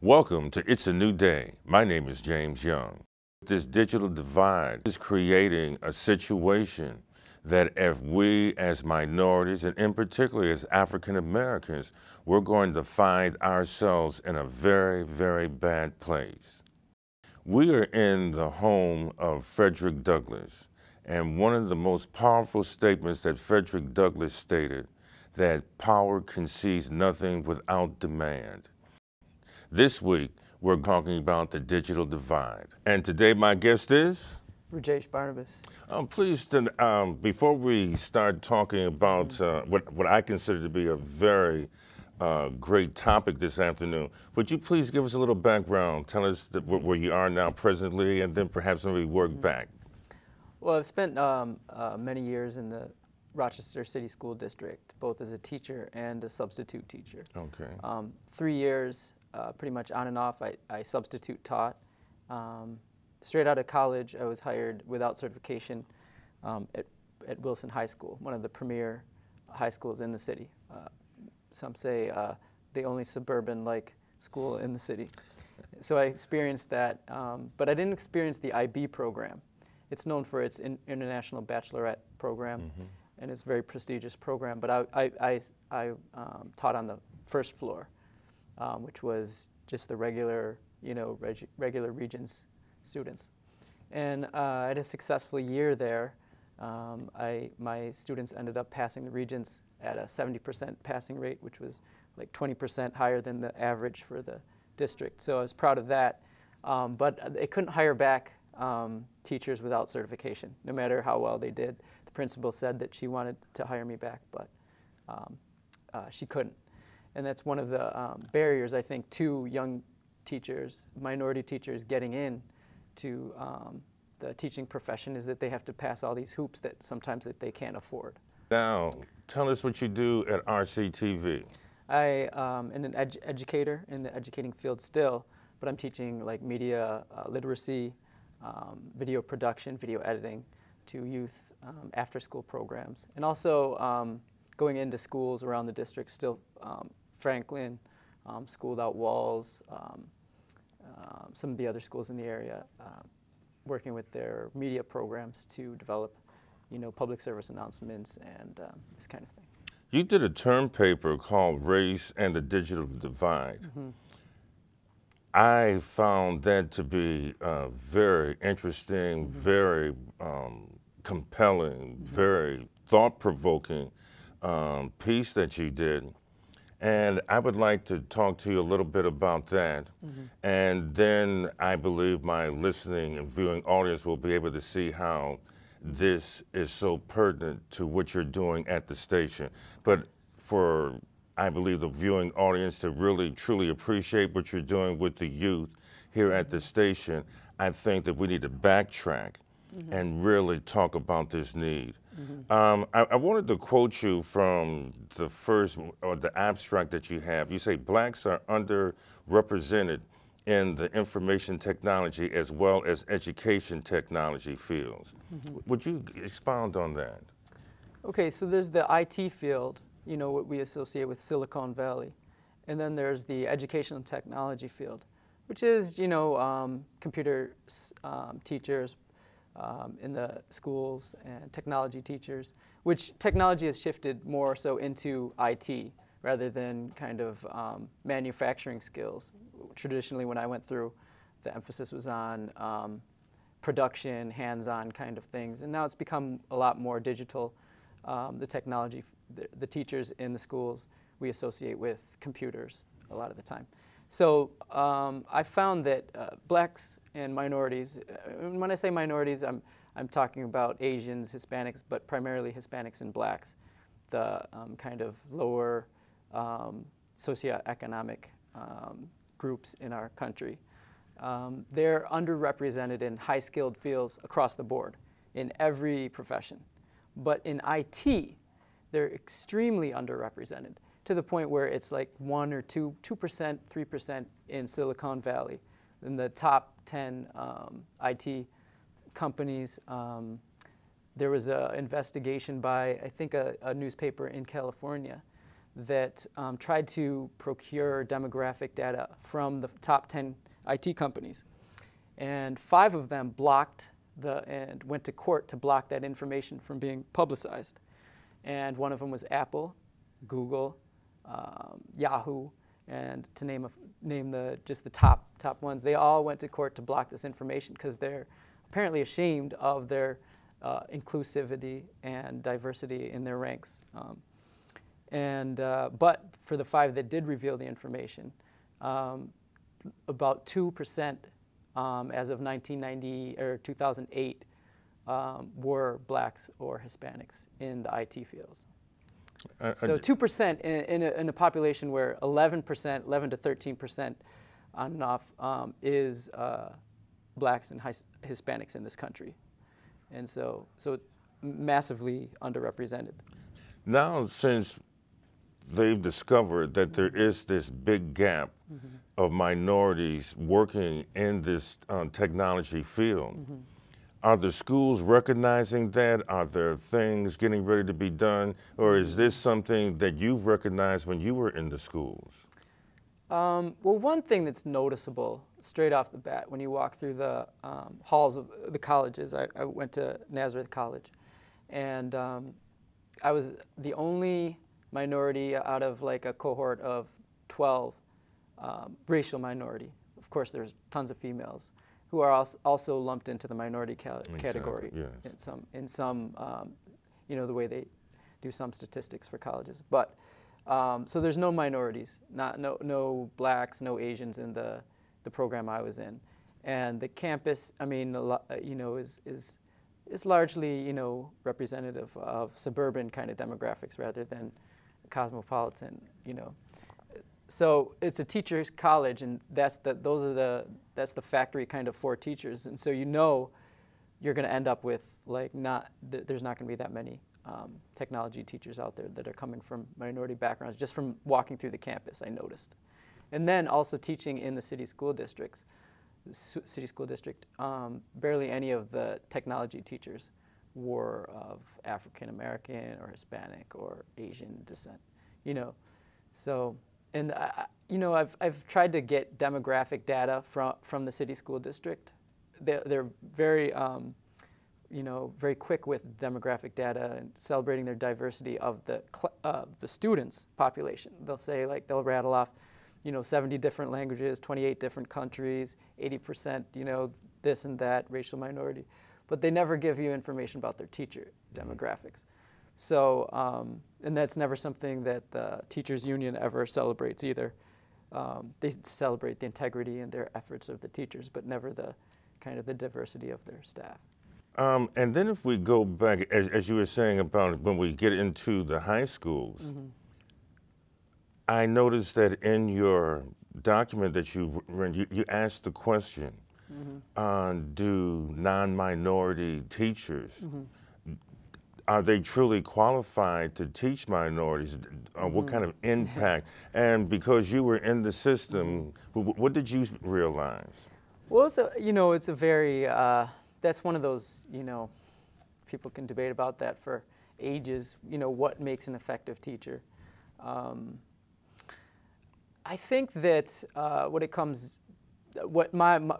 Welcome to It's a New Day. My name is James Young. This digital divide is creating a situation that if we as minorities, and in particular as African Americans, we're going to find ourselves in a very, very bad place. We are in the home of Frederick Douglass, and one of the most powerful statements that Frederick Douglass stated, that power concedes nothing without demand. This week, we're talking about the digital divide. And today, my guest is? Rajesh Barnabas. Please, before we start talking about what I consider to be a very great topic this afternoon, would you please give us a little background? Tell us where you are now presently, and then perhaps maybe work back. Well, I've spent many years in the Rochester City School District, both as a teacher and a substitute teacher. Okay. 3 years, pretty much on and off, I substitute taught. Straight out of college, I was hired without certification at Wilson High School, one of the premier high schools in the city. Some say the only suburban-like school in the city. So I experienced that, but I didn't experience the IB program. It's known for its international baccalaureate program, and it's a very prestigious program. But I taught on the first floor, which was just the regular, regular Regents students. And I had a successful year there. My students ended up passing the Regents at a 70% passing rate, which was like 20% higher than the average for the district. So I was proud of that. But they couldn't hire back teachers without certification, no matter how well they did. The principal said that she wanted to hire me back, but she couldn't. And that's one of the barriers, I think, to young teachers, minority teachers getting in to the teaching profession, is that they have to pass all these hoops that sometimes that they can't afford. Now, tell us what you do at RCTV. I am an educator in the educating field still, but I'm teaching like media literacy, video production, video editing to youth after-school programs, and also going into schools around the district, still Franklin, Schooled Out Walls, some of the other schools in the area, working with their media programs to develop, public service announcements and this kind of thing. You did a term paper called Race and the Digital Divide. I found that to be very interesting, very compelling, very thought-provoking piece that you did. And I would like to talk to you a little bit about that. And then I believe my listening and viewing audience will be able to see how this is so pertinent to what you're doing at the station. But for, I believe, the viewing audience to really, truly appreciate what you're doing with the youth here at the station, I think that we need to backtrack and really talk about this need. I wanted to quote you from the first, or the abstract that you have. You say, blacks are underrepresented in the information technology as well as education technology fields. Would you expound on that? Okay, so there's the IT field, what we associate with Silicon Valley. And then there's the educational technology field, which is, computer teachers in the schools and technology teachers, which technology has shifted more so into IT rather than kind of manufacturing skills. Traditionally, when I went through, the emphasis was on production, hands-on kind of things. And now it's become a lot more digital. The technology, the teachers in the schools, we associate with computers a lot of the time. So I found that blacks and minorities, when I say minorities, I'm talking about Asians, Hispanics, but primarily Hispanics and blacks, the kind of lower socioeconomic groups in our country. They're underrepresented in high-skilled fields across the board in every profession. But in IT, they're extremely underrepresented, to the point where it's like 1 or 2%, 3% in Silicon Valley. In the top 10 IT companies, there was an investigation by, I think, a newspaper in California that tried to procure demographic data from the top 10 IT companies. And 5 of them blocked and went to court to block that information from being publicized. And one of them was Apple, Google, Yahoo, and to name just the top ones. They all went to court to block this information because they're apparently ashamed of their inclusivity and diversity in their ranks. But for the 5 that did reveal the information, about 2% as of 1990 or 2008 were blacks or Hispanics in the IT fields. So 2% in a population where 11 to 13% on and off is blacks and Hispanics in this country, and so massively underrepresented. Now, since they've discovered that there is this big gap of minorities working in this technology field, are the schools recognizing that? Are there things getting ready to be done? Or is this something that you've recognized when you were in the schools? Well, one thing that's noticeable straight off the bat when you walk through the halls of the colleges, I went to Nazareth College, and I was the only minority out of like a cohort of 12 racial minority. Of course, there's tons of females who are also lumped into the minority category. Yes. in some you know, the way they do some statistics for colleges. But so there's no minorities, no blacks, no Asians in the program I was in, and the campus, I mean, you know, is largely, you know, representative of suburban kind of demographics rather than cosmopolitan, you know. So it's a teacher's college, and that's the factory kind of for teachers, and so you know you're going to end up with like there's not going to be that many technology teachers out there that are coming from minority backgrounds. Just from walking through the campus, I noticed, and then also teaching in the city school districts. Barely any of the technology teachers were of African American or Hispanic or Asian descent, you know. So, and you know, I've tried to get demographic data from the city school district. They're very you know, very quick with demographic data and celebrating their diversity of the students' population. They'll say, like, they'll rattle off, you know, 70 different languages, 28 different countries, 80%, you know, this and that, racial minority. But they never give you information about their teacher demographics. So, and that's never something that the teachers union ever celebrates either. They celebrate the integrity and their efforts of the teachers, but never the kind of the diversity of their staff. And then if we go back, as you were saying about when we get into the high schools, I noticed that in your document that you asked the question, do non-minority teachers, are they truly qualified to teach minorities? What kind of impact? And because you were in the system, what did you realize? Well, you know, it's a very, that's one of those, you know, people can debate about that for ages, you know, what makes an effective teacher. I think that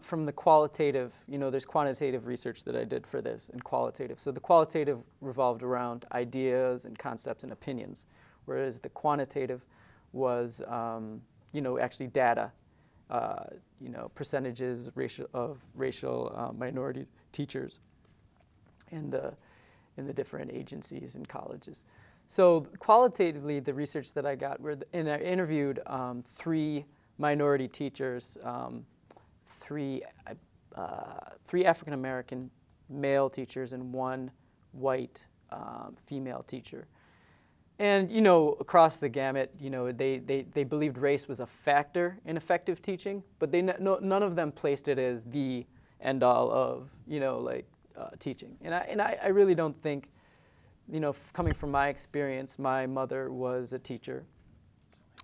from the qualitative, you know, there's quantitative research that I did for this and qualitative. So the qualitative revolved around ideas and concepts and opinions, whereas the quantitative was, you know, actually data, you know, percentages of racial minority teachers in the different agencies and colleges. So qualitatively, the research that I got, I interviewed 3 minority teachers, 3 African American male teachers and 1 white female teacher. And, you know, across the gamut, you know, they believed race was a factor in effective teaching, but none of them placed it as the end all of, you know, like teaching. And I really don't think, you know, coming from my experience, my mother was a teacher.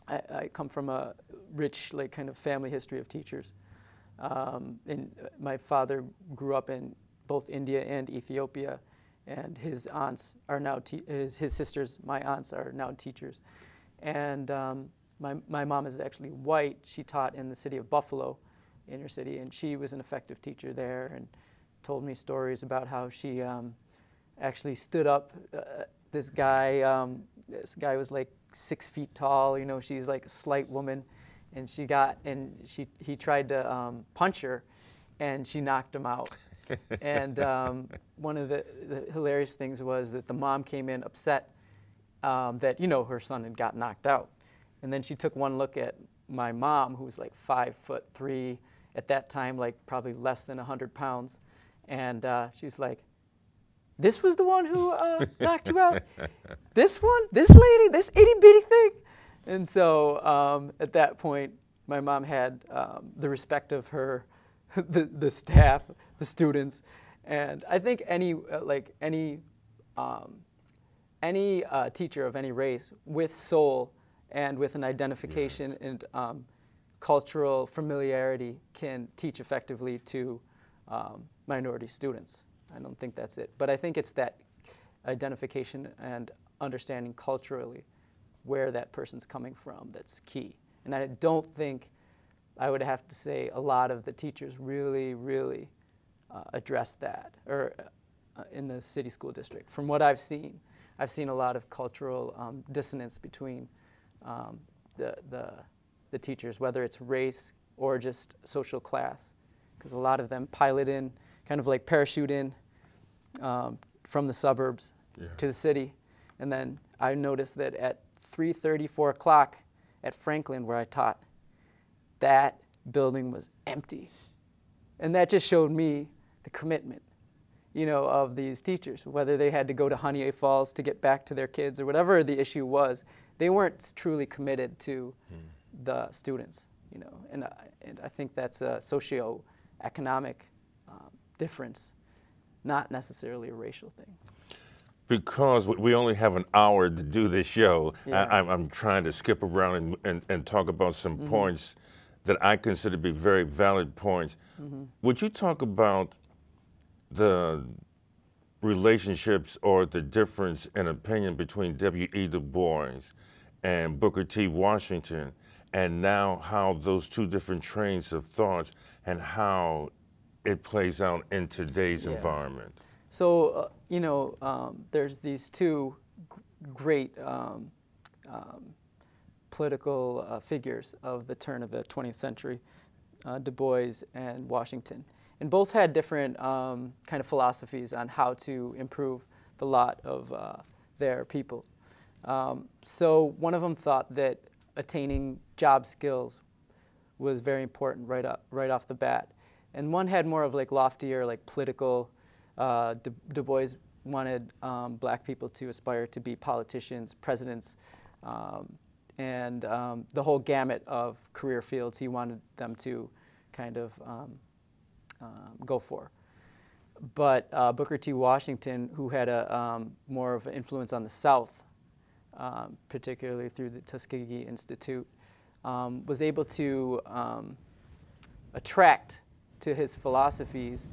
I come from a rich, like, kind of family history of teachers. And my father grew up in both India and Ethiopia, and his aunts are now his sisters, my aunts, are now teachers. And my mom is actually white. She taught in the city of Buffalo, inner city, and she was an effective teacher there and told me stories about how she actually stood up. This guy was like 6 feet tall. You know, she's like a slight woman, and he tried to punch her, and she knocked him out. And one of the hilarious things was that the mom came in upset that, you know, her son had got knocked out. And then she took one look at my mom, who was like 5'3", at that time, like probably less than 100 pounds. And she's like, "This was the one who knocked you out? This one? This lady? This itty bitty thing?" And so at that point, my mom had the respect of her, the staff, the students. And I think any teacher of any race with soul and with an identification and cultural familiarity can teach effectively to minority students. I don't think that's it. But I think it's that identification and understanding culturally where that person's coming from that's key. And I don't think, I would have to say, a lot of the teachers really address that or in the city school district. From what I've seen a lot of cultural dissonance between the teachers, whether it's race or just social class, because a lot of them pilot in, kind of like parachute in from the suburbs to the city. And then I noticed that at 3:30, 4 o'clock at Franklin, where I taught, that building was empty. And that just showed me the commitment, you know, of these teachers, whether they had to go to Honey Falls to get back to their kids or whatever the issue was. They weren't truly committed to the students, you know, and I think that's a socio-economic difference, not necessarily a racial thing. Because we only have an hour to do this show, Yeah. I'm trying to skip around and talk about some points that I consider to be very valid points. Would you talk about the relationships or the difference in opinion between W.E. Du Bois and Booker T. Washington, and now how those two different trains of thoughts and how it plays out in today's environment? So, you know, there's these two great political figures of the turn of the 20th century, Du Bois and Washington. And both had different kind of philosophies on how to improve the lot of their people. So one of them thought that attaining job skills was very important right off the bat. And one had more of like loftier, like political. Du Bois wanted black people to aspire to be politicians, presidents, and the whole gamut of career fields he wanted them to kind of go for. But Booker T. Washington, who had a more of an influence on the South, particularly through the Tuskegee Institute, was able to attract to his philosophies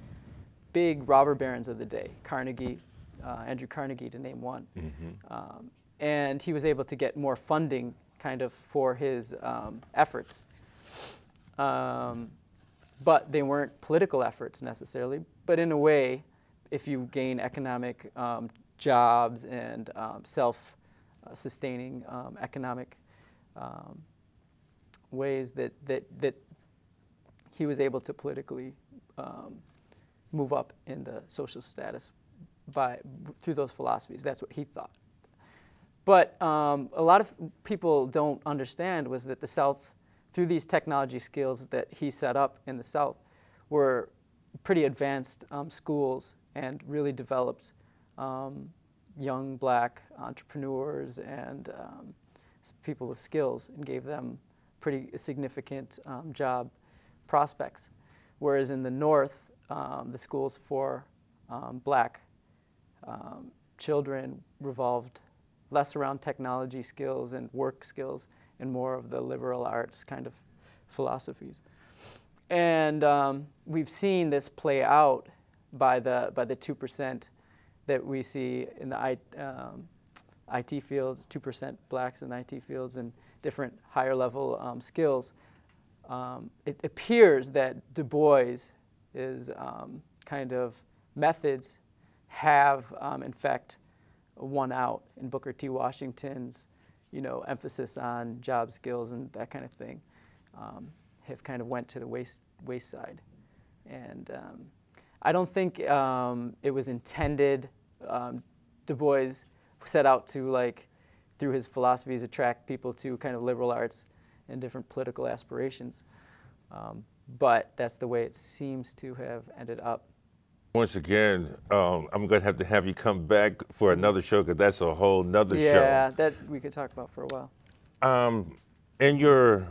big robber barons of the day, Carnegie, Andrew Carnegie to name one. And he was able to get more funding kind of for his efforts. But they weren't political efforts necessarily, but in a way, if you gain economic jobs and self-sustaining economic ways that he was able to politically move up in the social status through those philosophies. That's what he thought. But a lot of people don't understand was that the South, through these technology skills that he set up in the South, were pretty advanced schools and really developed young black entrepreneurs and people with skills, and gave them pretty significant job prospects. Whereas in the North, the schools for black children revolved less around technology skills and work skills and more of the liberal arts kind of philosophies. And we've seen this play out by the 2% that we see in IT fields, 2% blacks in the IT fields, and different higher level skills. It appears that Du Bois' kind of methods have, in fact, won out in Booker T. Washington's, emphasis on job skills and that kind of thing, have kind of went to the wayside. And I don't think it was intended. Du Bois set out to, through his philosophies, attract people to kind of liberal arts and different political aspirations. But that's the way it seems to have ended up. Once again, I'm going to have you come back for another show, because that's a whole nother show. Yeah, that we could talk about for a while. In your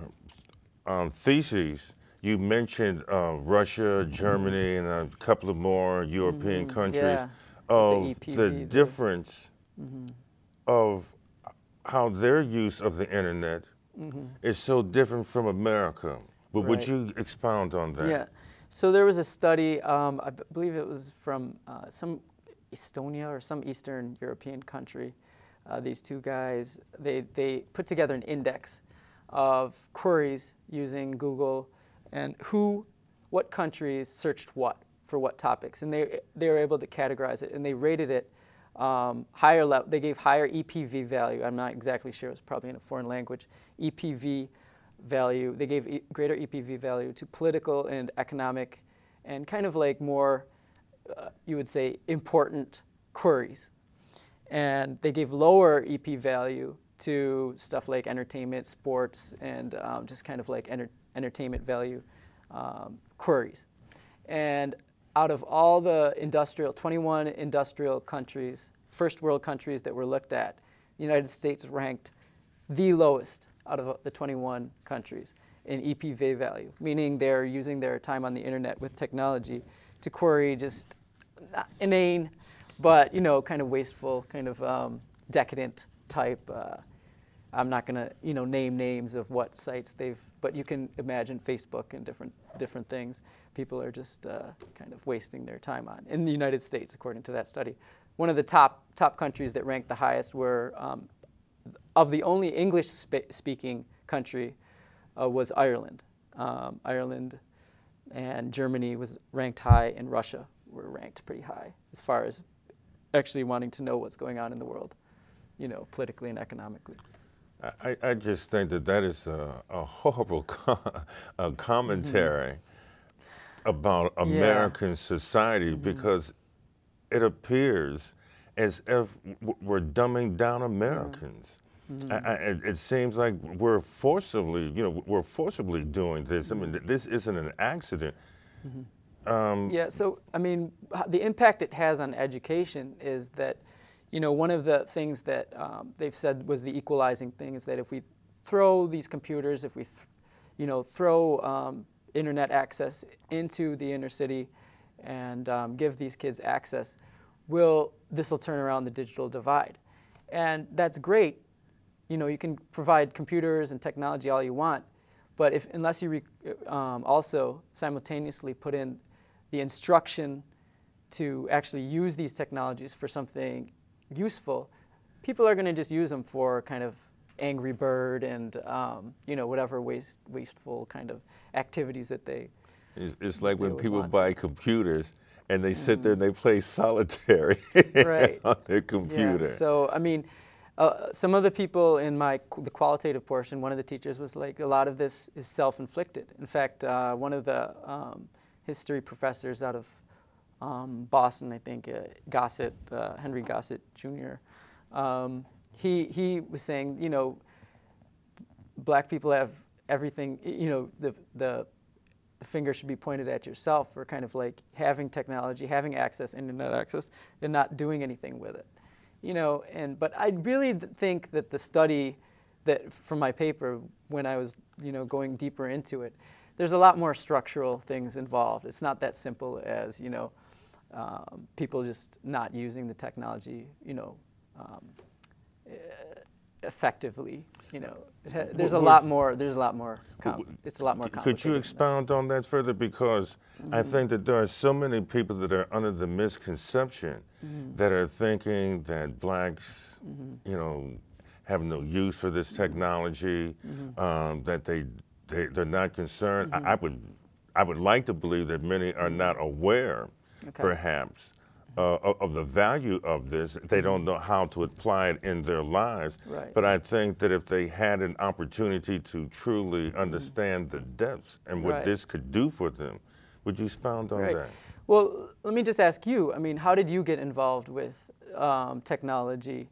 thesis, you mentioned Russia, Germany, and a couple of more European countries. Yeah. Of the the EPV, difference of how their use of the internet is so different from America. But would you expound on that? Yeah. So there was a study, I believe it was from some Estonia or some Eastern European country. These two guys, they put together an index of queries using Google and what countries searched what for what topics. And they were able to categorize it, and they rated it higher level. They gave higher EPV value. I'm not exactly sure. It was probably in a foreign language. EPV value. They gave greater EPV value to political and economic and kind of more, you would say, important queries. And they gave lower EP value to stuff like entertainment, sports, and just kind of entertainment value queries. And out of all the 21 industrial countries, first world countries that were looked at, the United States ranked the lowest out of the 21 countries in EPV value, meaning they're using their time on the internet with technology to query just not inane, but kind of wasteful, kind of decadent type. I'm not going to name names of what sites but you can imagine Facebook and different things. People are just kind of wasting their time on in the United States, according to that study. One of the top countries that ranked the highest were of the only English-speaking country was Ireland. Ireland and Germany was ranked high, and Russia were ranked pretty high as far as actually wanting to know what's going on in the world, politically and economically. I just think that is a horrible commentary about American society, because it appears as if we're dumbing down Americans. It seems like we're forcibly doing this. I mean, this isn't an accident. Yeah, so I mean, the impact it has on education is that, one of the things that they've said was the equalizing thing is that if we throw these computers, if we, throw internet access into the inner city and give these kids access, this will turn around the digital divide. And that's great. You can provide computers and technology all you want, but unless you also simultaneously put in the instruction to actually use these technologies for something useful, people are going to just use them for kind of Angry Bird and whatever wasteful kind of activities that they. It's like when people buy computers and they sit there and they play solitary on their computer. Yeah. So I mean, some of the people in the qualitative portion, one of the teachers was like, a lot of this is self-inflicted. In fact, one of the history professors out of Boston, I think, Gossett, Henry Gossett Jr., he was saying, black people have everything, the finger should be pointed at yourself for kind of like having technology, having access, internet access, and not doing anything with it. But I really think that the study from my paper, when I was, going deeper into it, there's a lot more structural things involved. It's not that simple as, people just not using the technology, effectively. You know, there's a lot more. It's a lot more complicated. Could you expound on that further? Because I think that there are so many people that are under the misconception that are thinking that blacks, you know, have no use for this technology, that they're not concerned. I would like to believe that many are not aware, perhaps, of the value of this. They don't know how to apply it in their lives. Right. But I think that if they had an opportunity to truly understand the depths and what this could do for them, would you expound on that? Well, let me just ask you, I mean, how did you get involved with technology?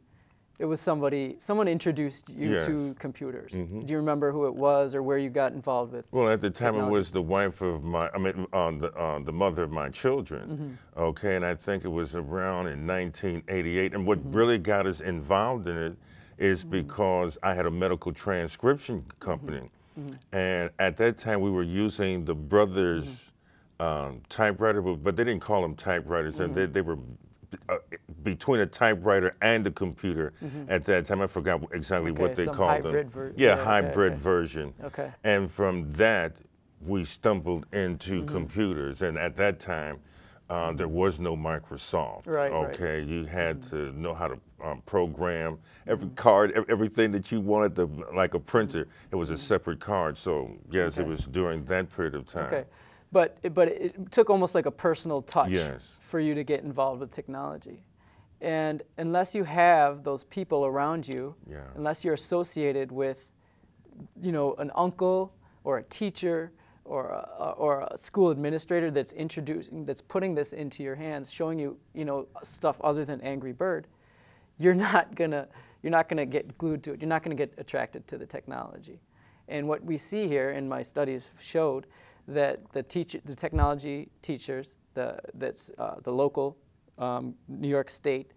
It was someone introduced you to computers. Do you remember who it was or where you got involved with? Well, at the time technology? it was the wife of the mother of my children, okay, and I think it was around in 1988. And what really got us involved in it is because I had a medical transcription company, and at that time we were using the brothers' typewriter, but they didn't call them typewriters, and they were between a typewriter and the computer at that time. I forgot exactly what they called them. Hybrid version. Okay. And from that, we stumbled into computers. And at that time, there was no Microsoft. Right. Okay. You had to know how to program every card, everything that you wanted, like a printer. It was a separate card. So yes, it was during that period of time. Okay. But it took almost like a personal touch for you to get involved with technology. And unless you have those people around you, unless you're associated with, you know, an uncle or a teacher or a school administrator that's putting this into your hands, showing you, you know, stuff other than Angry Bird, you're not gonna get glued to it. You're not gonna get attracted to the technology. And what we see here, in my studies showed, that the technology teachers, the local New York State,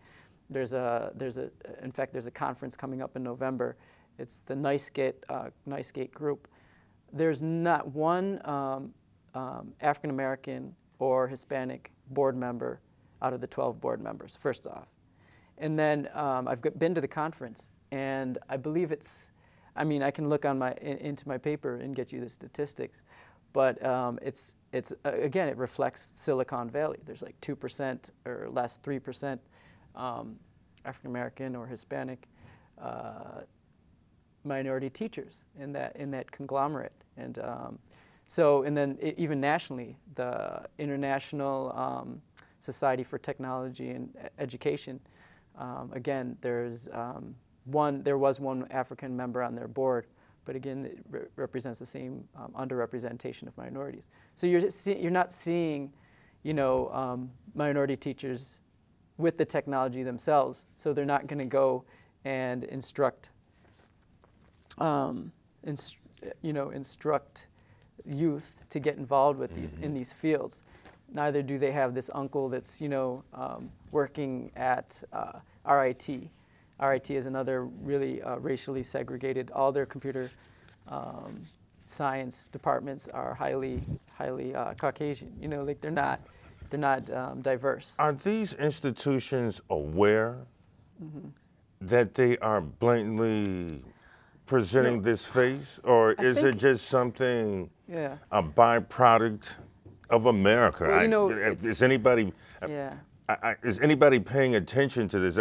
in fact there's a conference coming up in November. It's the NICE-Gate group. There's not one African American or Hispanic board member out of the 12 board members, first off. And then I've been to the conference, and I believe I mean, I can look on into my paper and get you the statistics. But again, it reflects Silicon Valley. There's like 2% or less, 3% African American or Hispanic minority teachers in that conglomerate. And and then even nationally, the International Society for Technology and Education. Again, there was one African member on their board. But again, it represents the same underrepresentation of minorities. So you're not seeing, you know, minority teachers with the technology themselves. So they're not going to go and instruct youth to get involved with in these fields. Neither do they have this uncle that's, you know, working at RIT. RIT is another really racially segregated. All their computer science departments are highly Caucasian. You know, like they're not diverse. Are these institutions aware that they are blatantly presenting this face, or is it just something a byproduct of America? Well, you know, is anybody? Is anybody paying attention to this?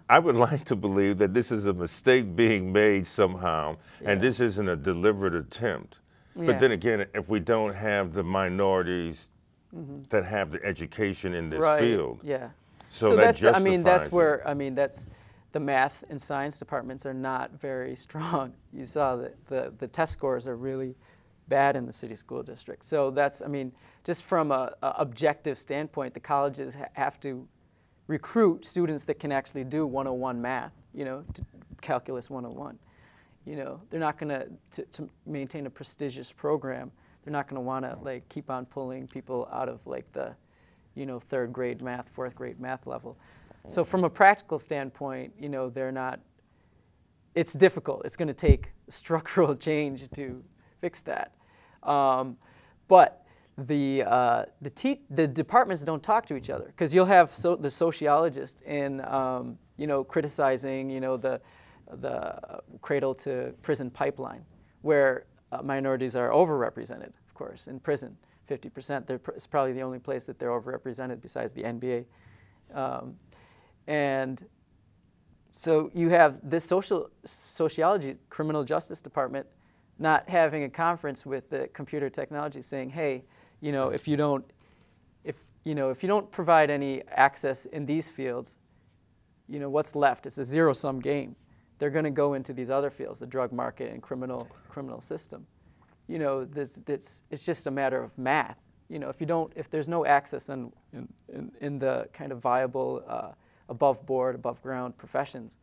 I would like to believe that this is a mistake being made somehow, and this isn't a deliberate attempt. But then again, if we don't have the minorities that have the education in this field, so that that's justifies the math and science departments are not very strong. You saw that the test scores are really bad in the city school district. So that's, I mean, just from a objective standpoint, the colleges have to recruit students that can actually do 101 math, you know, calculus 101. You know, they're not going to maintain a prestigious program. They're not going to want to like keep on pulling people out of like the, you know, 3rd grade math, 4th grade math level. So from a practical standpoint, you know, they're not. It's difficult. It's going to take structural change to fix that. But the departments don't talk to each other, because you'll have the sociologist in you know, criticizing, you know, the cradle to prison pipeline, where minorities are overrepresented, of course, in prison. 50%. It's probably the only place that they're overrepresented besides the NBA. And so you have this sociology, criminal justice department, not having a conference with the computer technology, saying, hey, if you don't provide any access in these fields, what's left? It's a zero-sum game. They're going to go into these other fields, the drug market and criminal system. It's just a matter of math. If there's no access in the kind of viable above board, above ground professions,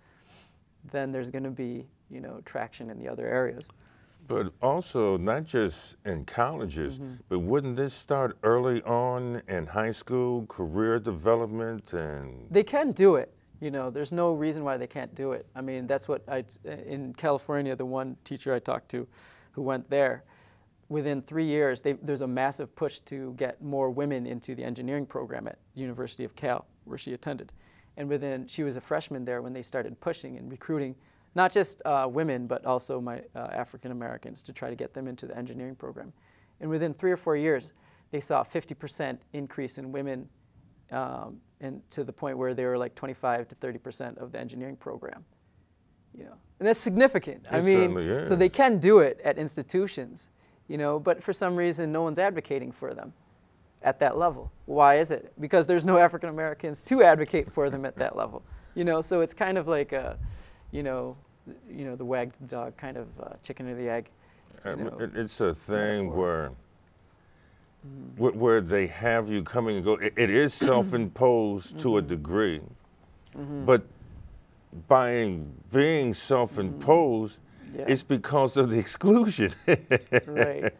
then there's going to be traction in the other areas. But also not just in colleges, but wouldn't this start early on in high school, career development? And they can do it. There's no reason why they can't do it. I mean, that's what in California, the one teacher I talked to who went there, within 3 years, there's a massive push to get more women into the engineering program at University of Cal, where she attended. And she was a freshman there when they started pushing and recruiting not just women, but also African Americans to try to get them into the engineering program. And within 3 or 4 years, they saw a 50% increase in women, and to the point where they were like 25 to 30% of the engineering program. And that's significant. I mean, so they can do it at institutions, but for some reason, no one's advocating for them at that level. Why is it? Because there's no African Americans to advocate for them at that level. So it's kind of like a, the wagged dog kind of chicken or the egg. It's a thing where they have you coming and go. It is self-imposed to a degree, but by being self-imposed, it's because of the exclusion. Right.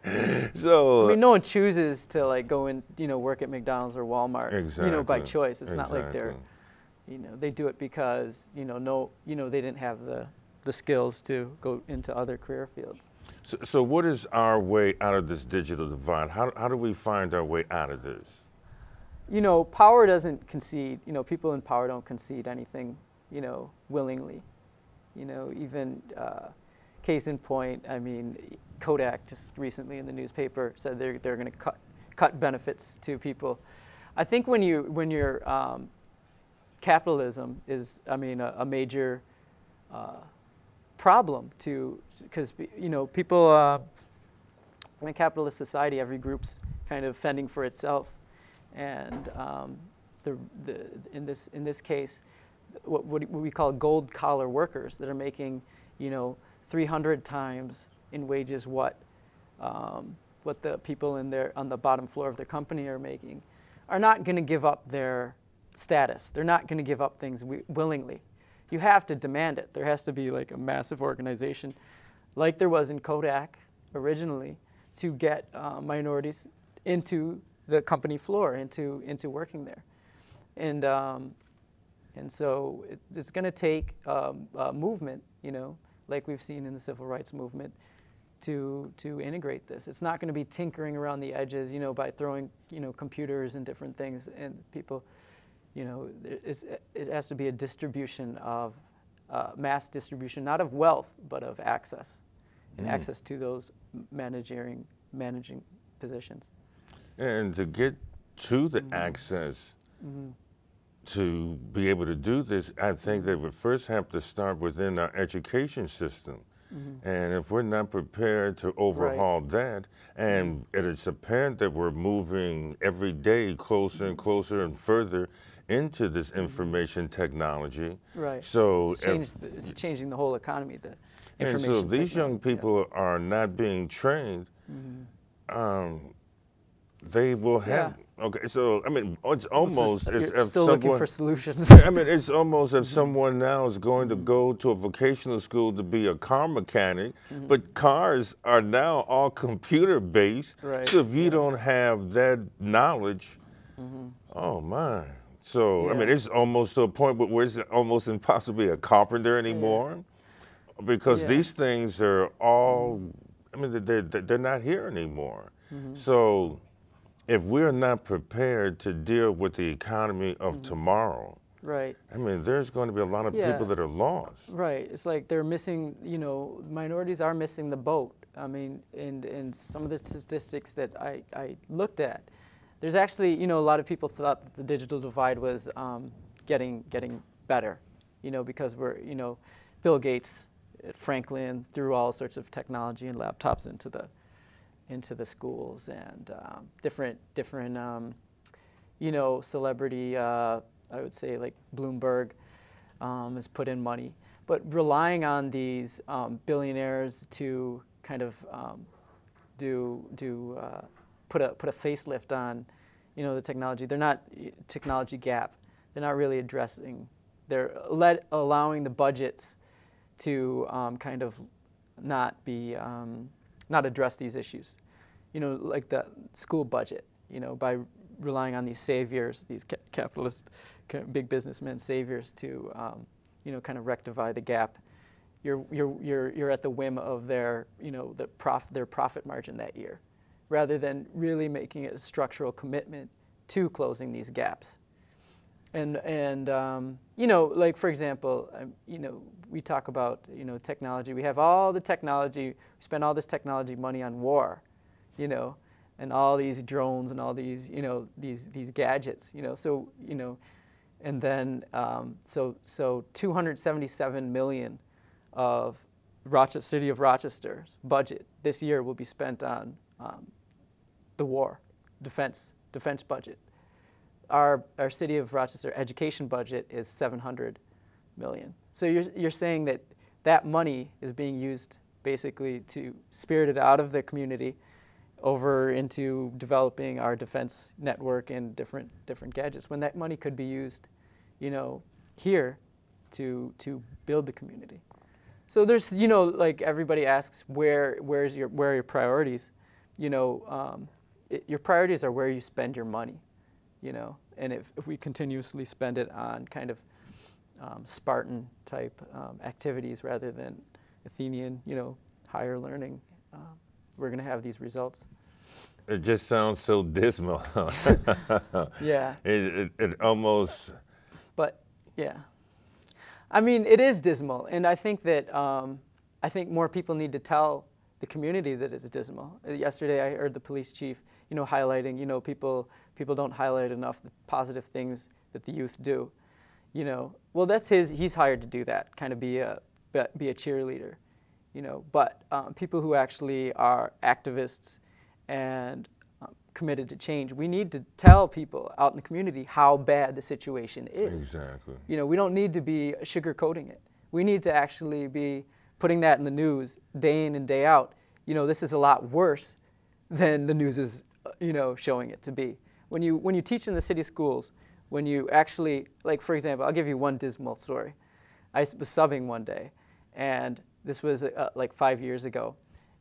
So I mean, no one chooses to like go and work at McDonald's or Walmart. Exactly. By choice. It's not like they're, they do it because they didn't have the skills to go into other career fields. So what is our way out of this digital divide? How do we find our way out of this? Power doesn't concede. People in power don't concede anything, willingly. Even case in point, I mean, Kodak just recently in the newspaper said they're going to cut benefits to people. I think when your capitalism is, a major problem because people in a capitalist society, every group's kind of fending for itself, and in this case, what we call gold collar workers that are making 300 times in wages what the people on the bottom floor of their company are making, are not going to give up their status. They're not going to give up things willingly. You have to demand it. There has to be like a massive organization, like there was in Kodak originally, to get minorities into the company floor, into working there, and so it's going to take a movement, like we've seen in the civil rights movement, to integrate this. It's not going to be tinkering around the edges, by throwing computers and different things, and people. It has to be a distribution of mass distribution, not of wealth, but of access, and access to those managing positions. And to get to the access to be able to do this, I think they would first have to start within our education system. And if we're not prepared to overhaul that, and it is apparent that we're moving every day closer and closer and further into this information technology. Right. So it's changing the whole economy. The and so these young people are not being trained. They will have. Okay, so it's almost as if still looking for solutions. It's almost as someone now is going to go to a vocational school to be a car mechanic, but cars are now all computer based. Right. So if you don't have that knowledge, oh my. So it's almost to a point where it's almost impossible to be a carpenter anymore, because these things are all. They're not here anymore. So if we're not prepared to deal with the economy of tomorrow, Right. I mean, there's going to be a lot of people that are lost. Right. It's like they're missing, minorities are missing the boat. I mean, and some of the statistics that I looked at, there's actually, a lot of people thought that the digital divide was getting better, because we're, Bill Gates at Franklin threw all sorts of technology and laptops into the schools, and different celebrity, I would say like Bloomberg has put in money, but relying on these billionaires to kind of put a facelift on, the technology. They're not technology gap. They're not really addressing. They're allowing the budgets to kind of not address these issues. Like the school budget. By relying on these saviors, these capitalist, big businessmen saviors to, kind of rectify the gap. You're at the whim of their, their profit margin that year, rather than really making it a structural commitment to closing these gaps. And like for example, we talk about, technology. We have all the technology. We spend all this technology money on war, and all these drones and all these, these gadgets, so, and then, so 277 million of City of Rochester's budget this year will be spent on the war, defense budget. Our City of Rochester education budget is 700 million. So you're saying that money is being used basically to spirit it out of the community over into developing our defense network and different gadgets, when that money could be used, here to build the community. So there's, like everybody asks, where are your priorities? Your priorities are where you spend your money, and if we continuously spend it on kind of Spartan type activities rather than Athenian, higher learning, we're going to have these results. It just sounds so dismal. Yeah. It almost. But yeah, I mean, it is dismal, and I think that I think more people need to tell the community that it's dismal. Yesterday, I heard the police chief, highlighting, people don't highlight enough the positive things that the youth do. Well, that's he's hired to do that, kind of be a cheerleader. But people who actually are activists and committed to change, we need to tell people out in the community how bad the situation is. Exactly. We don't need to be sugarcoating it. We need to actually be putting that in the news day in and day out. This is a lot worse than the news is, showing it to be. When you teach in the city schools, when you actually, like for example, I'll give you one dismal story. I was subbing one day, and this was like 5 years ago.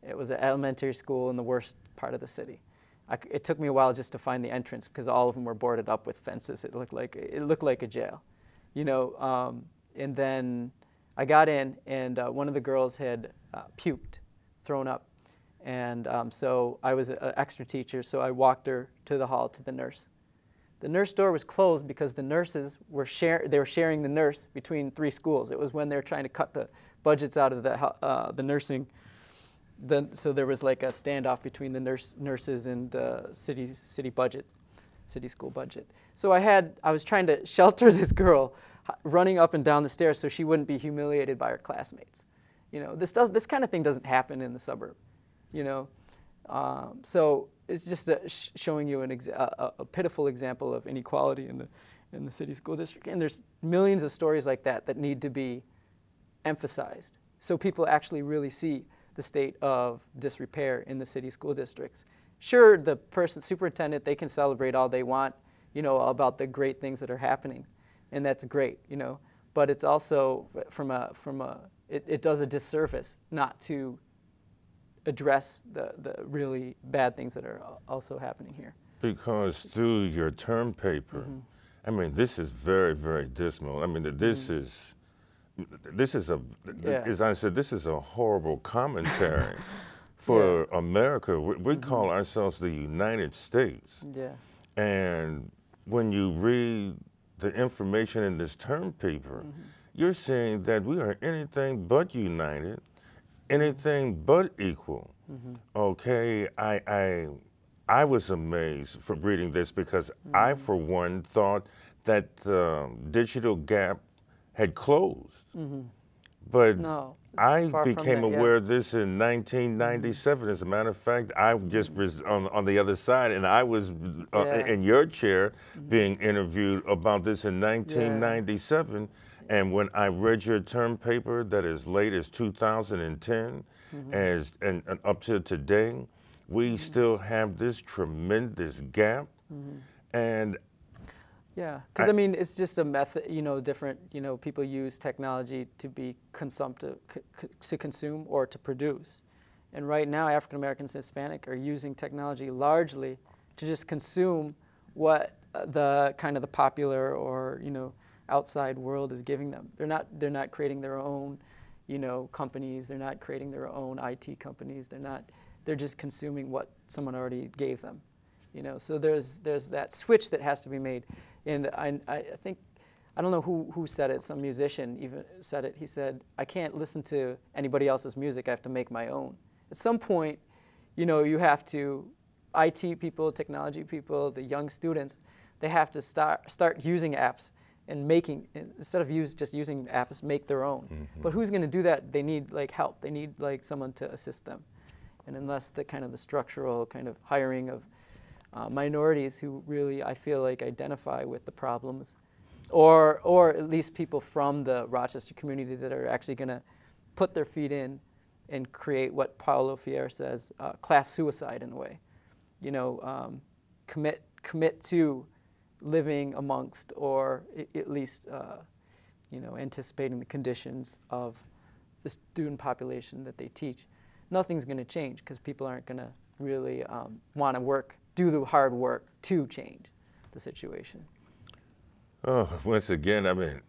It was an elementary school in the worst part of the city. It took me a while just to find the entrance because all of them were boarded up with fences. It looked like a jail, And then I got in, and one of the girls had puked, thrown up, and so I was an extra teacher. So I walked her to the hall to the nurse. The nurse door was closed because the nurses were sharing the nurse between 3 schools. It was when they were trying to cut the budgets out of the nursing. So there was like a standoff between the nurses and the city school budget. So I was trying to shelter this girl running up and down the stairs so she wouldn't be humiliated by her classmates. This kind of thing doesn't happen in the suburb. So it's just showing you a pitiful example of inequality in the city school district. And there's millions of stories like that need to be emphasized so people actually really see the state of disrepair in the city school districts. Sure, the superintendent, they can celebrate all they want, about the great things that are happening, and that's great, but it's also it does a disservice not to address the really bad things that are also happening here. Because through your term paper, I mean, this is very, very dismal. I mean, this is as I said, this is a horrible commentary for America. We call ourselves the United States. Yeah. And when you read the information in this term paper, you're saying that we are anything but united, anything but equal. Okay, I was amazed for reading this because I, for one, thought that the digital gap had closed. But No, it's I far from became that, yeah. aware of this in 1997. As a matter of fact, I just was on the other side, and I was Yeah. in your chair being interviewed about this in 1997. And when I read your term paper that as late as 2010, and up to today, we still have this tremendous gap. And Yeah, because I mean, it's just a method, different, people use technology to be consumptive, to consume or to produce. And right now, African Americans and Hispanic are using technology largely to just consume what the kind of the popular or, outside world is giving them. They're not creating their own, companies. They're not creating their own IT companies. They're just consuming what someone already gave them. So there's that switch that has to be made. And I think, I don't know who said it, some musician even said it. He said, I can't listen to anybody else's music, I have to make my own. At some point, you have to, IT people, technology people, the young students, they have to start using apps and making, instead of just using apps, make their own. But who's gonna do that? They need help. They need someone to assist them. And unless the kind of the structural kind of hiring of minorities who really, I feel like, identify with the problems, or at least people from the Rochester community that are actually going to put their feet in and create what Paulo Freire says, class suicide in a way. Commit to living amongst, or at least, anticipating the conditions of the student population that they teach. Nothing's going to change because people aren't going to really want to do the hard work to change the situation. Oh, once again, I mean,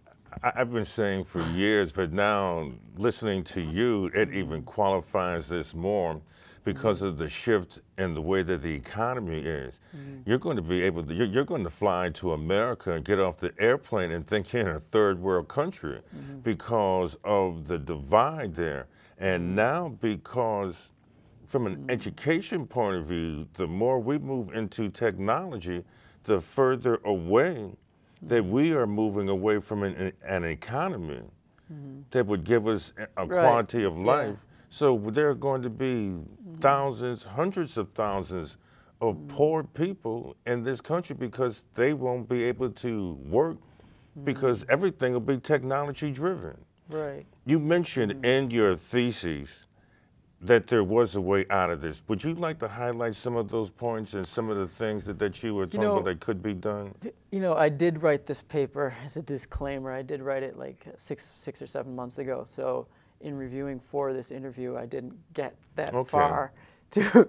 I've been saying for years, but now listening to you, it even qualifies this more because of the shift in the way that the economy is. You're going to be able to, you're going to fly to America and get off the airplane and think you're in a third world country because of the divide there. And now because from an education point of view, the more we move into technology, the further away that we are moving away from an economy that would give us a quality of life. So there are going to be thousands, hundreds of thousands of poor people in this country because they won't be able to work because everything will be technology driven. Right. You mentioned in your thesis that there was a way out of this. Would you like to highlight some of those points and some of the things that you were talking about that could be done? I did write this paper as a disclaimer. I did write it like six or 7 months ago. So in reviewing for this interview, I didn't get that far to.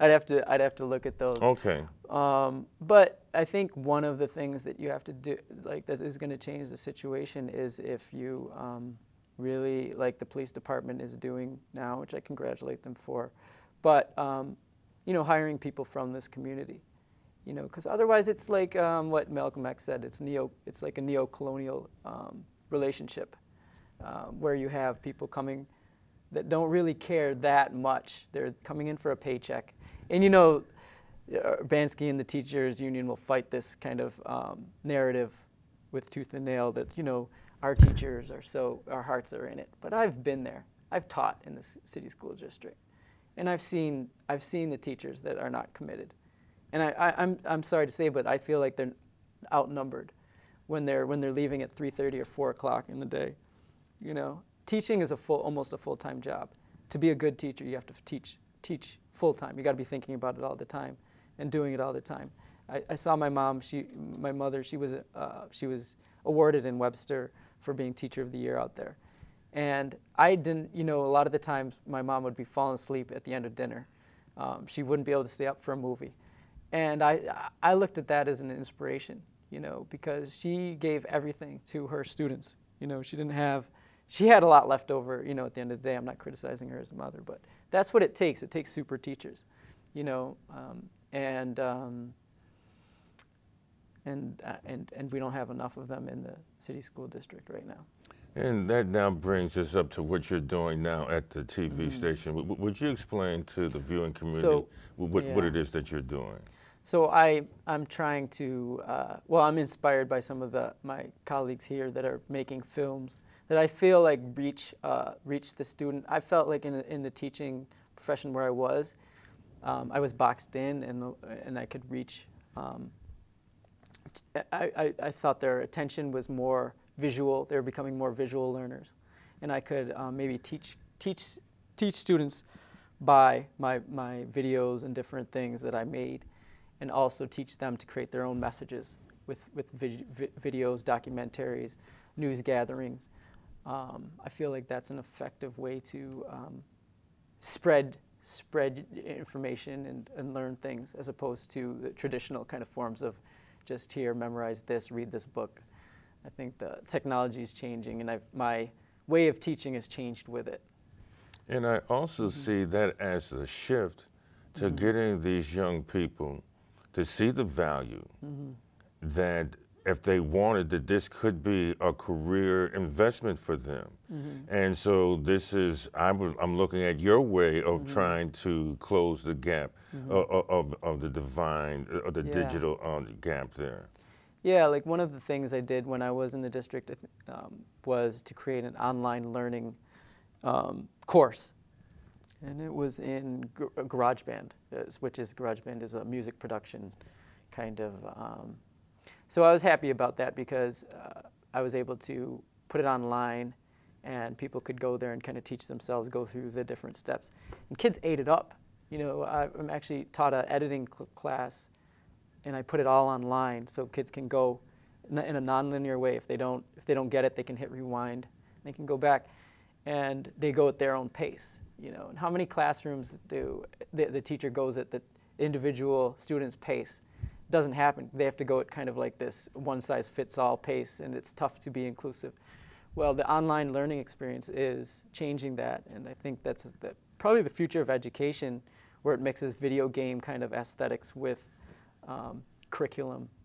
I'd have to look at those. Okay. But I think one of the things that you have to do, that is going to change the situation, is if you really, like the police department is doing now, which I congratulate them for, but hiring people from this community, because otherwise it's like what Malcolm X said. It's like a neo-colonial relationship where you have people coming that don't really care that much. They're coming in for a paycheck, and Bansky and the teachers union will fight this kind of narrative with tooth and nail that our teachers our hearts are in it. But I've been there. I've taught in the city school district, and I've seen the teachers that are not committed. And I'm sorry to say, but I feel like they're outnumbered when they're leaving at 3:30 or 4 o'clock in the day. Teaching is almost a full-time job. To be a good teacher, you have to teach full-time. You got to be thinking about it all the time and doing it all the time. I saw my mom. My mother. She was awarded in Webster for being Teacher of the Year out there. And I didn't, a lot of the times my mom would be falling asleep at the end of dinner. She wouldn't be able to stay up for a movie. And I looked at that as an inspiration, because she gave everything to her students. She had a lot left over, at the end of the day. I'm not criticizing her as a mother, but that's what it takes. It takes super teachers, and we don't have enough of them in the city school district right now. And that now brings us up to what you're doing now at the TV station. Would you explain to the viewing community what it is that you're doing? So I'm trying to, well, I'm inspired by some of my colleagues here that are making films that I feel like reach the student. I felt like in the teaching profession where I was boxed in, and I could reach. I thought their attention was more visual. They were becoming more visual learners, and I could maybe teach students by my videos and different things that I made, and also teach them to create their own messages with videos, documentaries, news gathering. I feel like that's an effective way to spread information and learn things, as opposed to the traditional kind of forms of just here, memorize this, read this book. I think the technology is changing, and my way of teaching has changed with it. And I also see that as a shift to getting these young people to see the value that if they wanted, that this could be a career investment for them. And so this is, I'm looking at your way of trying to close the gap of the divine, or the digital gap there. Yeah, like one of the things I did when I was in the district was to create an online learning course. And it was in GarageBand, GarageBand is a music production kind of. So I was happy about that because I was able to put it online, and people could go there and kind of teach themselves, go through the different steps. And kids ate it up. You know, I'm actually taught an editing class, and I put it all online so kids can go in a nonlinear way. If they don't get it, they can hit rewind. They can go back, and they go at their own pace. You know, and how many classrooms do the teacher goes at the individual student's pace? It doesn't happen. They have to go at kind of like this one-size-fits-all pace, and it's tough to be inclusive. Well, the online learning experience is changing that, and I think that's probably the future of education, where it mixes video game kind of aesthetics with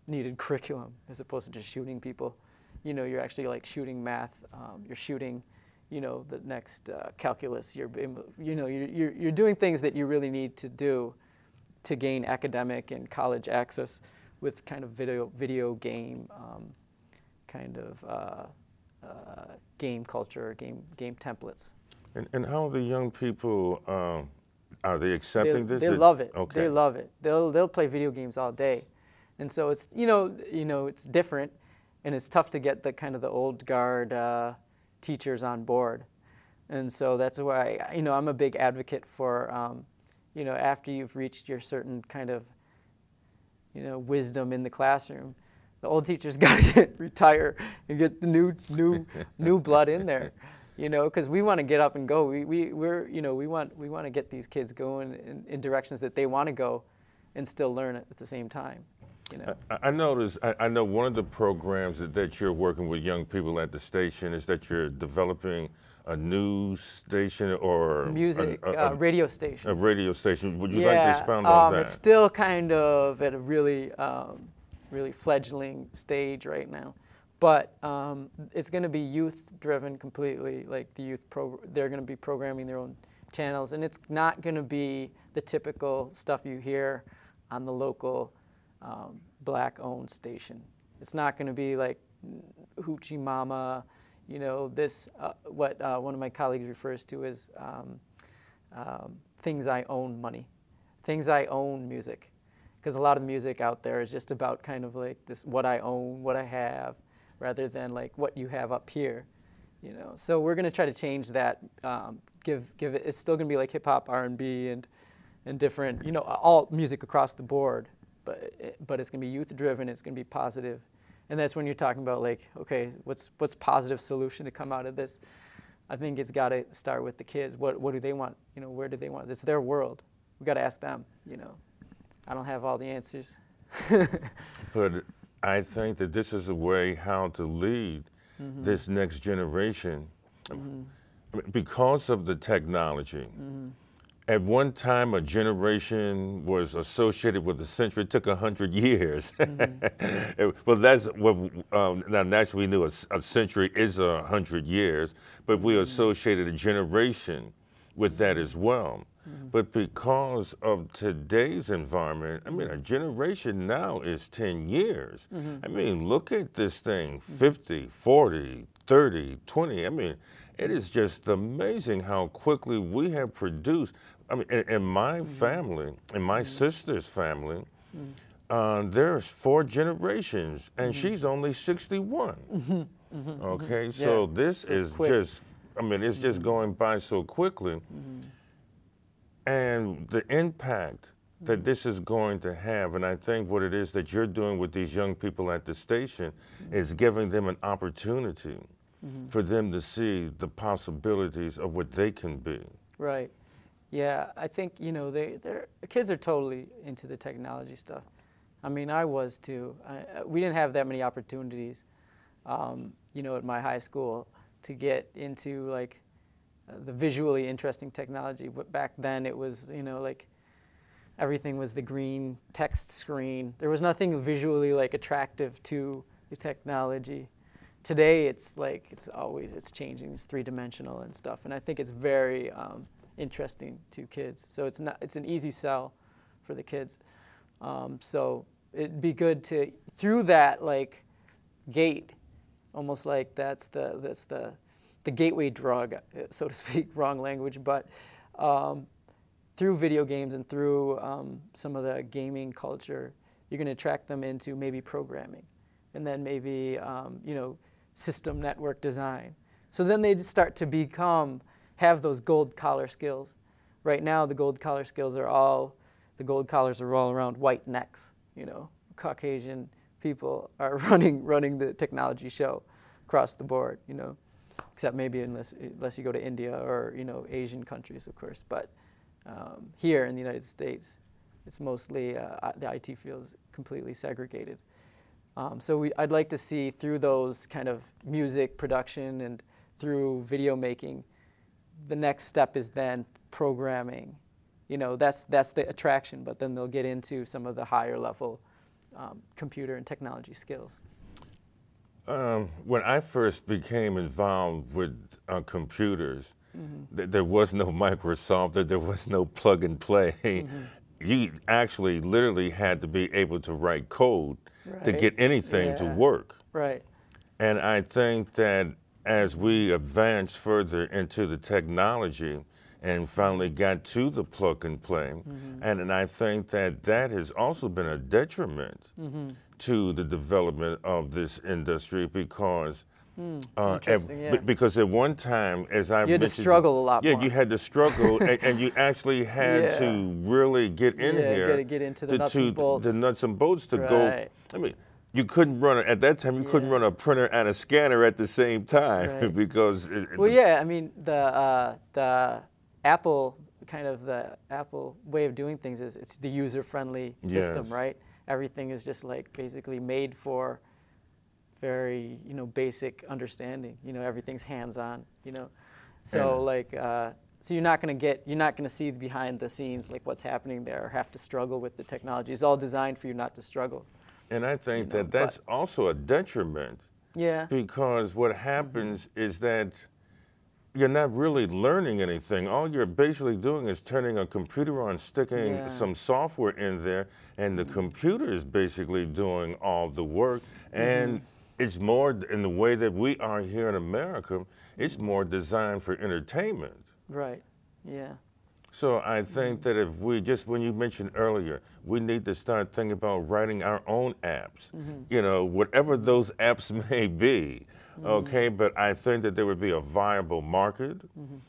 needed curriculum, as opposed to just shooting people. You know, you're actually like shooting math. You're shooting, you know, the next calculus. You're doing things that you really need to do to gain academic and college access with kind of video game kind of game culture, game templates. And how are the young people? Are they accepting this? They love it. Okay. They love it. They'll play video games all day, and so it's it's different, and it's tough to get the kind of the old guard teachers on board, and so that's why I'm a big advocate for after you've reached your certain kind of wisdom in the classroom, the old teachers got to retire and get the new blood in there. Because we want to get up and go. We want to get these kids going in directions that they want to go, and still learn it at the same time. I noticed. I know one of the programs that you're working with young people at the station is that you're developing a news station or radio station. A radio station. Would you like to expound on that? It's still kind of at a really fledgling stage right now. But it's going to be youth-driven completely. Like the youth, they're going to be programming their own channels, and it's not going to be the typical stuff you hear on the local black-owned station. It's not going to be like Hoochie Mama, this what one of my colleagues refers to as things I own money, things I own music, because a lot of music out there is just about kind of like this what I own, what I have, rather than like what you have up here, So we're going to try to change that. Give it. It's still going to be like hip hop, R&B, and different, all music across the board. But it's going to be youth driven. It's going to be positive, and that's when you're talking about like, okay, what's positive solution to come out of this? I think it's got to start with the kids. What do they want? Where do they want? It's their world. We got to ask them. I don't have all the answers. But I think that this is a way how to lead this next generation because of the technology. At one time, a generation was associated with a century. It took 100 years. Well, that's what, now naturally we knew a century is 100 years, but we associated a generation with that as well. But because of today's environment, I mean, a generation now is 10 years. I mean, look at this thing, 50, 40, 30, 20. I mean, it is just amazing how quickly we have produced. I mean, in my family, in my sister's family, there's 4 generations, and she's only 61. Okay, so this So is quick. just, I mean, it's just going by so quickly. And the impact that this is going to have, and I think what it is that you're doing with these young people at the station is giving them an opportunity for them to see the possibilities of what they can be. Right. Yeah, I think, you know, the kids are totally into the technology stuff. I mean, I was too. We didn't have that many opportunities, you know, at my high school to get into like the visually interesting technology. But back then it was, you know, like everything was the green text screen. There was nothing visually like attractive to the technology. Today it's like, it's changing, it's 3-dimensional and stuff. And I think it's very interesting to kids. So it's an easy sell for the kids. So it'd be good to, through that like gate, almost like that's the gateway drug, so to speak, wrong language, but through video games and through some of the gaming culture, you're going to attract them into maybe programming, and then maybe you know, system network design. So then they just start to have those gold collar skills. Right now, the gold collars are all around white necks. You know, Caucasian people are running the technology show across the board. You know, except maybe unless you go to India or, you know, Asian countries, of course. But here in the United States, it's mostly the IT field is completely segregated. So I'd like to see through those kind of music production and through video making, the next step is then programming. You know, that's the attraction, but then they'll get into some of the higher level computer and technology skills. When I first became involved with computers, there was no Microsoft, there was no plug and play. You actually literally had to be able to write code to get anything to work. Right. And I think that as we advanced further into the technology and finally got to the plug and play, and I think that that has also been a detriment to the development of this industry because because at one time, as I mentioned, you had to struggle a lot more. Yeah, you had to struggle, and you actually had to really get in here. Get into the nuts and bolts. The nuts and bolts to go. I mean, you couldn't run at that time. You couldn't run a printer and a scanner at the same time because. Well, yeah. I mean, the Apple way of doing things is it's the user-friendly system, right? Everything is just like basically made for very, you know, basic understanding. You know, everything's hands-on. You know, so like, so you're not going to see behind the scenes like what's happening there or have to struggle with the technology. It's all designed for you not to struggle. And I think that's also a detriment. Yeah. Because what happens is that you're not really learning anything. All you're basically doing is turning a computer on, sticking some software in there, and the computer is basically doing all the work. And it's more, in the way that we are here in America, it's more designed for entertainment. Right, yeah. So I think that if we just, when you mentioned earlier, we need to start thinking about writing our own apps, you know, whatever those apps may be, okay? But I think that there would be a viable market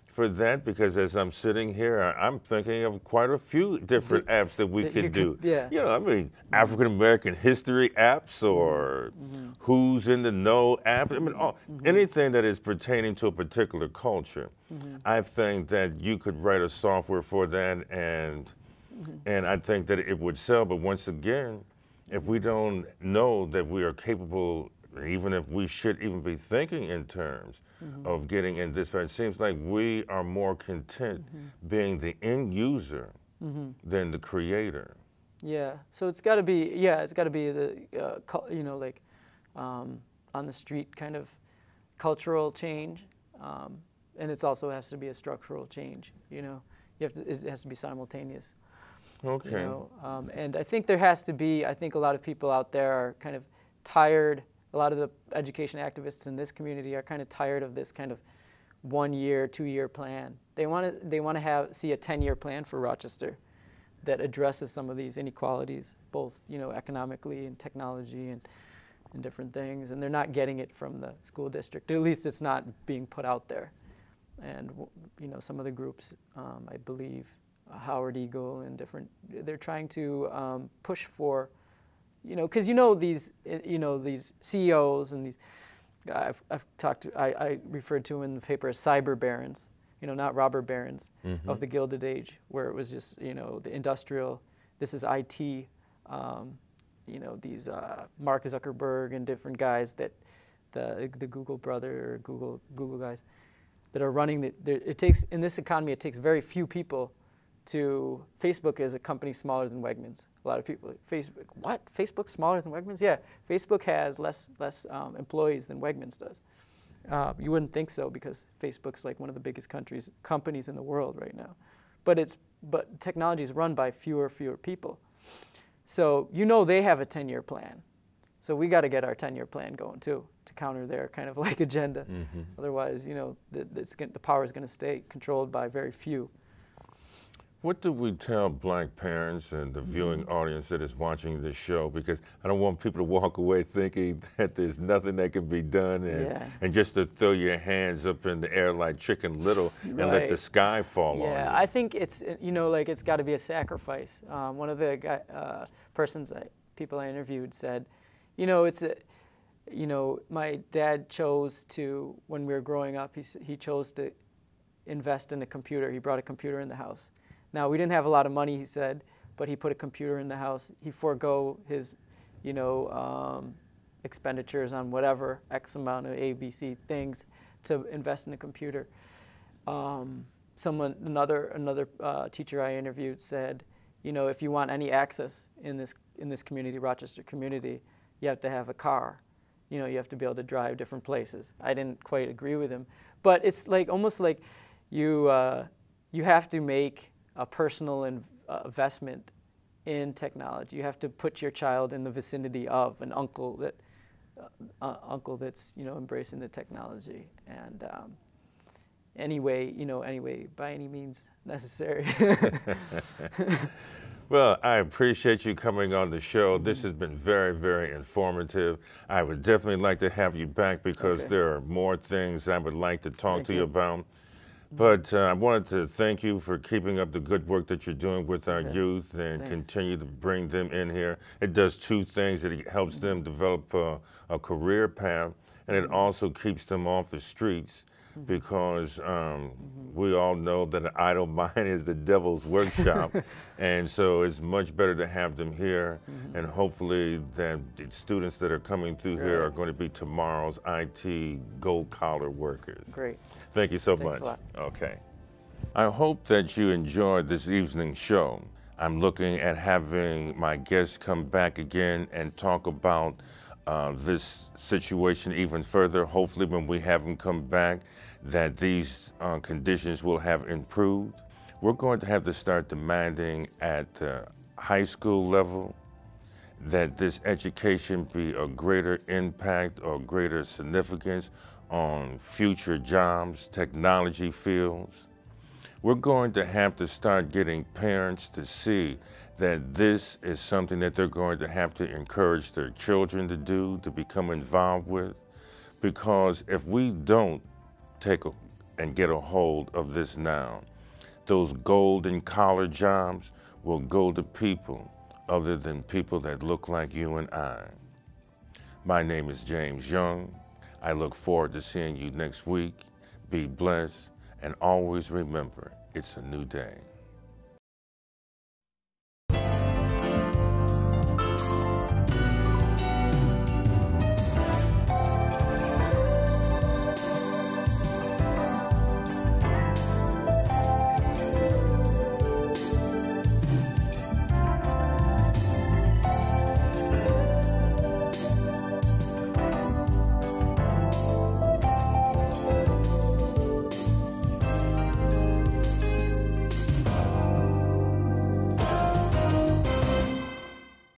for that because as I'm sitting here, I'm thinking of quite a few different apps that we could do. Yeah. You know, I mean, African American history apps or who's in the know apps. I mean, anything that is pertaining to a particular culture. I think that you could write a software for that and I think that it would sell. But once again, if we don't know that we are capable even if we should even be thinking in terms of getting in this, but it seems like we are more content being the end user than the creator. Yeah, so it's got to be, yeah, it's got to be the, you know, like on the street kind of cultural change, and it's also has to be a structural change. You know, you have to, it has to be simultaneous. Okay. You know? And I think there has to be, I think a lot of people out there are kind of tired, a lot of the education activists in this community are kind of tired of this kind of 1 year, 2 year plan. They want to see a 10-year plan for Rochester that addresses some of these inequalities, both, you know, economically and technology and different things, and they're not getting it from the school district. At least it's not being put out there. And, you know, some of the groups, I believe, Howard Eagle and different, they're trying to push for, you know, because these CEOs and these, I've talked to, I referred to them in the paper as cyber barons, you know, not robber barons of the Gilded Age, where it was just, you know, the industrial, this is IT, you know, these Mark Zuckerberg and different guys that, the Google brother or Google guys that are running it takes, in this economy, it takes very few people to, Facebook is a company smaller than Wegmans. A lot of people, Facebook, what? Facebook's smaller than Wegmans? Yeah, Facebook has less employees than Wegmans does. You wouldn't think so because Facebook's like one of the biggest companies in the world right now. But technology is run by fewer people. So you know they have a 10-year plan. So we got to get our 10-year plan going too to counter their kind of like agenda. Otherwise, you know, the power is going to stay controlled by very few. What do we tell black parents and the viewing audience that is watching this show? Because I don't want people to walk away thinking that there's nothing that can be done and just to throw your hands up in the air like Chicken Little and let the sky fall on you. Yeah, I think it's, you know, like it's got to be a sacrifice. One of the people I interviewed said, you know, my dad chose to, when we were growing up, he chose to invest in a computer. He brought a computer in the house. Now, we didn't have a lot of money, he said, but he put a computer in the house. He forego his, you know, expenditures on whatever, X amount of ABC things to invest in a computer. Another teacher I interviewed said, you know, if you want any access in this community, Rochester community, you have to have a car. You know, you have to be able to drive different places. I didn't quite agree with him, but it's like almost like you have to make a personal investment in technology. You have to put your child in the vicinity of an uncle that's, you know, embracing the technology, and anyway, by any means necessary. Well, I appreciate you coming on the show. This has been very, very informative. I would definitely like to have you back because there are more things I would like to talk to you about. But I wanted to thank you for keeping up the good work that you're doing with our youth and continue to bring them in here. It does two things. It helps them develop a career path, and it also keeps them off the streets because we all know that an idle mind is the devil's workshop. And so it's much better to have them here, and hopefully that the students that are coming through here are going to be tomorrow's IT gold-collar workers. Great. Thank you so Thanks much. A lot. Okay. I hope that you enjoyed this evening's show. I'm looking at having my guests come back again and talk about this situation even further. Hopefully when we have them come back that these conditions will have improved. We're going to have to start demanding at the high school level that this education be a greater impact or greater significance on future jobs, technology fields. We're going to have to start getting parents to see that this is something that they're going to have to encourage their children to do, to become involved with. Because if we don't take and get a hold of this now, those golden collar jobs will go to people other than people that look like you and I. My name is James Young. I look forward to seeing you next week. Be blessed, and always remember, it's a new day.